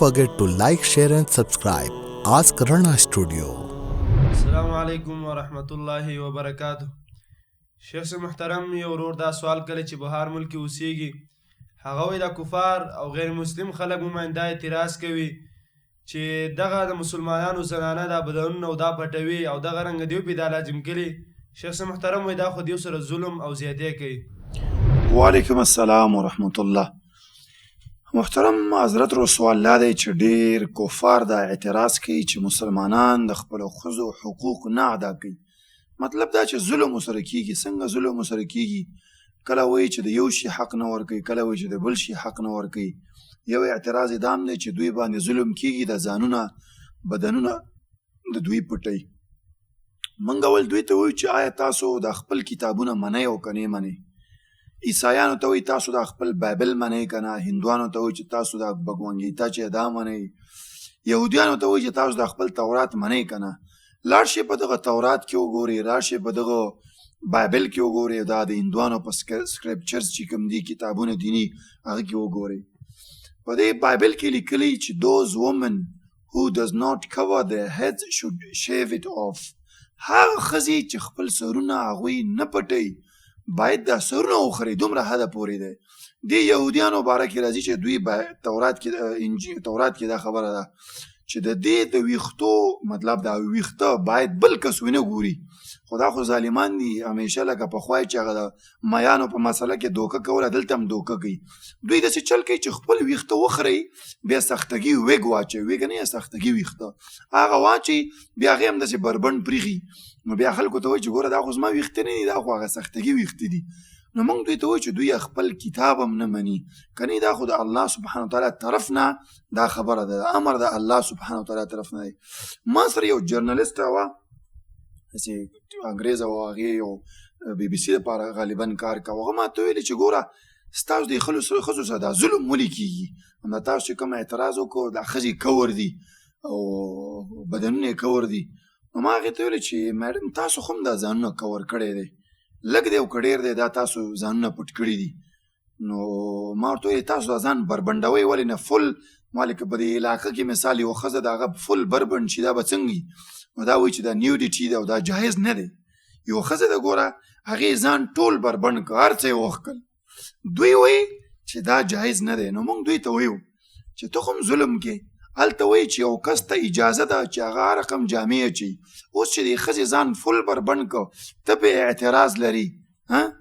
forget to like, share and subscribe. Ask Rana Studio. السلام علیکم ورحمت الله وبرکاتہ. شیخ سے محترم یو ورور دا سوال کله چې بهر ملک کې اوسیږي هغه وایي دا کفار او غیر مسلم خلک مومن دا اعتراض کوي چې دغه د مسلمانانو زنانه دا بدنونه او دا پټوي او دغه رنګ دیو پې دا لازم کړي. شیخ سے محترم وایي دا خو دیو سره ظلم او زیاتې کوي. وعلیکم السلام ورحمت الله. محترم حضرت رو سوال لا دی چې ډیر کفار دا اعتراض کوي چې مسلمانان د خپلو ښځو حقوق نه ادا کوي. مطلب دا چې ظلم ورسره کیږي. څنګه ظلم ورسره کیږي؟ کله وایي چې د یو شي حق نه ورکوي، کله وایي چې د بل شي حق نه ورکوي. یو اعتراض یې دا هم دی چې دوی باندې ظلم کیږي، د ځانونه بدنونه د دوی پټوي. موږ اول دوی ته وایو چې آیا تاسو د خپل کتابونه منئ او که نه منئ؟ عیسایانو ته وایي تاسو د خپل بایبل منئ که نه؟ هندوانو ته وایي چې تاسو د بګوانګیتا چې دا منئ؟ یهودیانو ته وایي چې تاسو د خپل تورات منئ که نه؟ لاړ شئ په دغه تورات کې وګورئ، راشئ په دغه بایبل کې وګورئ، دا د هندوانو په سکریپچرز چې کوم دي کتابونه دیني هغه کې وګورئ. په دې بایبل کې لیکلي چې those women who does not cover their heads should shave it off. هغه ښځې چې خپل سرونه هغوی نه پټوي باید دا سرونه وخوري. دومره حده پورې دی. دې یهودیانو باره کې راځي چې دوی تورات کې دا خبره ده چې د دې د ویښتو مطلب دا ویښته باید بل کس ونه ګوري. خو دا خو ظالمان دي. همیشه لکه پخوا چې هغه د میانو په مسله کې دوکه کوله، دلته هم دوکه کوي. دوی داسې چل کوي چې خپل ویښته وخوري، بیا سختګي ویګ واچوي. ویګ نه، سختګي ویښته هغه واچوي، بیا هغې هم داسې بربنډ پرېښي. نو بیا خلکو ته وایي چې ګوره دا خو زما ویښته نه دي، دا خو هغه سختګي ویښته دي. نو موږ دوی ته وایو چې دوی خپل کتاب هم نه مني که نه؟ دا خو د الله سبحانه وتعالی طرف نه دا خبره ده، امر د الله سبحانه وتعالی طرف نه دی. ما سره یو جرنالست وه، داسې انګریزه وه، هغې یو بي بي سي دپاره غالبا کار کوه. هغه ما ته ویلې چې ګوره ستاسو د ښځو سره دا ظلم ولې کېږي؟ همدا تاسو چې کوم اعتراض وکړو دا ښځې کور دي او بدنونه یې کور دي. نو ما هغې ته ویلې چې میډم تاسو خو هم دا ځانونه کور کړی دی، لږ دی او که ډېر دی دا تاسو ځانونه پټ کړي دي. نو ما ورته ویلې تاسو دا ځان بربنډوئ ولې نه؟ فل مالې که په دې علاقه کې مثال یو ښځه د هغه فل بربنډ شي دا به څنګه وي؟ نو دا وایي چې دا نیوډیټي ده او دا جایز نه دی. یو ښځه ده ګوره هغې ځان ټول بربنډ کړه، هر څه یې وښکل. دوی وایي چې دا جایز نه دی. نو موږ دوی ته وایو چې ته خو هم ظلم کې. هلته وایي چې یو کس ته اجازه ده چې هغه هر رقم جامې اچوي. اوس چې د ښځې ځان فل بربنډ کړه، ته پې اعتراض لري،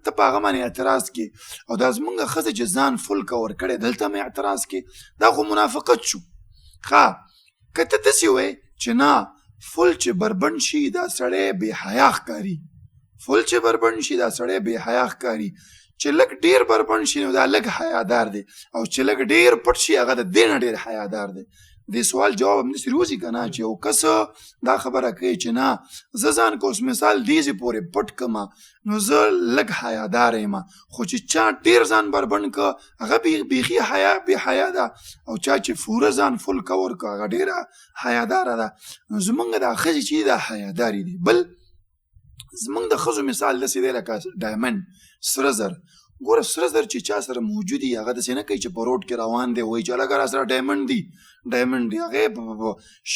ته په هغه باندې اعتراض کې. او دا زمونږ ښځه چې ځان فل کور کړی دلته هم اعتراض کې، دا خو منافقت شو. ښه که ته داسې وایې چې نه فل چې بربنډ شي دا سړی بې حیا ښکاري، فل چې بربنډ شي دا سړی بې حیا ښکاري، چې لږ ډېر بربنډ شي نو دا لږ حیادار دی، او چې لږ ډېر پټ شي هغه د دې نه ډېر حیادار دی. دې سوال جواب همداسې روزي که نه چې یو کس دا خبره کوي چې نه زه ځان که اوس مثال دیزې پورې پټ کړم نو زه لږ حیاداره یم، خو چې چا ډېر ځان بربنډ که هغه بیخي بې حیا ده، او چا چې فوره ځان فل کور که هغه ډېره حیاداره ده. نو زمونږ دا ښځې چې دا حیاداري دي. بل زمونږ د ښځو مثال داسې دی لکه ډایمنډ، سره زر. ګوره سره زر چې چا سره موجود وي هغه داسې نه کوي چې په روډ کې روان دی وایي چې هلکه را سره ډایمنډ دي، ډایمنډ دی. هغې په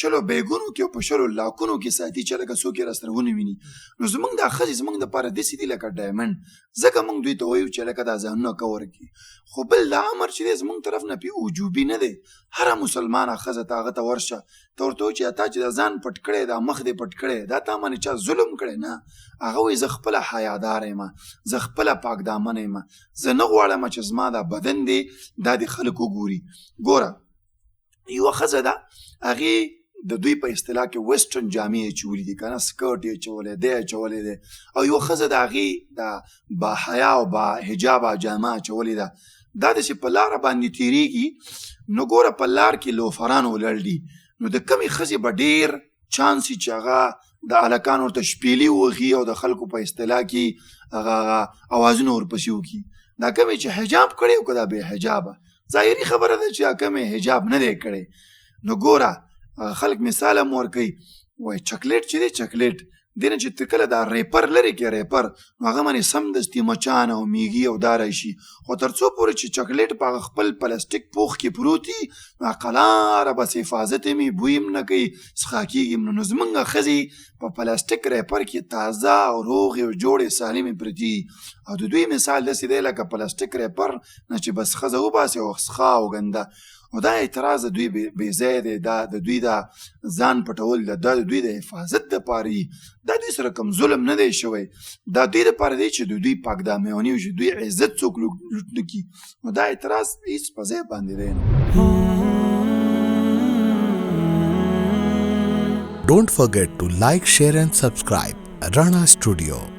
شلو بیګونو کې او په شلو لاکونو کې ساتي چې هلکه څوک یې را سره ونه ویني. نو زمونږ دا ښځې زمونږ دپاره داسې دي لکه ډایمنډ. ځکه موږ دوی ته وایو چې هلکه دا ځانونه کور کړي. خو بل دا امر چې دی زمونږ طرف نه پې وجوبي نه دی. هره مسلمانه ښځه ته هغه ته ورشه، ته ورته وایي چې تا چې دا ځان پټ کړی، دا مخ دې پټ کړی، دا تا باندې چا ظلم کړی؟ نه، هغه وایي زه خپله حیاداره یم، زه خپله پاک دامنه یم، زه نه غواړم چې زما دا بدن دی دا د خلک وګوري. ګوره یوه ښځه ده هغې د دوی په اصطلاح کې ویسټرن جامې یې اچولي دي که نه، سکرټ یې اچولی دی اچولی دی. او یوه ښځه د هغې د با حیا او با حجابه جامه اچولې ده. دا داسې په لاره باندې تېرېږي. نو ګوره په لار کې لوفران ولاړ دي، نو د کمې ښځې به ډېر چانس وي چې هغه د هلکان ورته شپېلې ووهي او د خلکو په اصطلاح کې هغه اوازونه ورپسې وکړي. دا کمې چې حجاب کړی او که دا بې حجابه، ظاهري خبره ده چې دا کمې حجاب نه دی کړی. نو ګوره خلک مثال هم ورکوي، وایي چاکلیټ چې دی چاکلیټ دې نه چې ته کله دا ریپر لرې کې ریپر نو هغه باندې سمدستي مچان او میږي او دا راشي خو تر څو پورې چې چاکلیټ په هغه خپل پلاستیک پوښ کې پروت وي نو قلاره بس حفاظت یې مې بوی هم نه کوي څښا کېږي نو زمونږ ښځې په پلاستیک ریپر کې تازه او روغې او جوړې سالمې پرتي او د دوی مثال داسې دی لکه پلاستیک ریپر نه چې بس ښځه وباسي او څښا او ګنده او دا اعتراض د دوی بې ځای دی دا د دوی دا ځان پټول دا د دوی د حفاظت دپاره وي دا دوی سره کوم ظلم نه دی شوی دا دوی دپاره دی چې د دوی پاک دامني او چې دوی عزت څوک لوټ نه کړي نو دا اعتراض هېڅ په ځای باندې دی نه Don't forget to like, share and subscribe Rana Studio.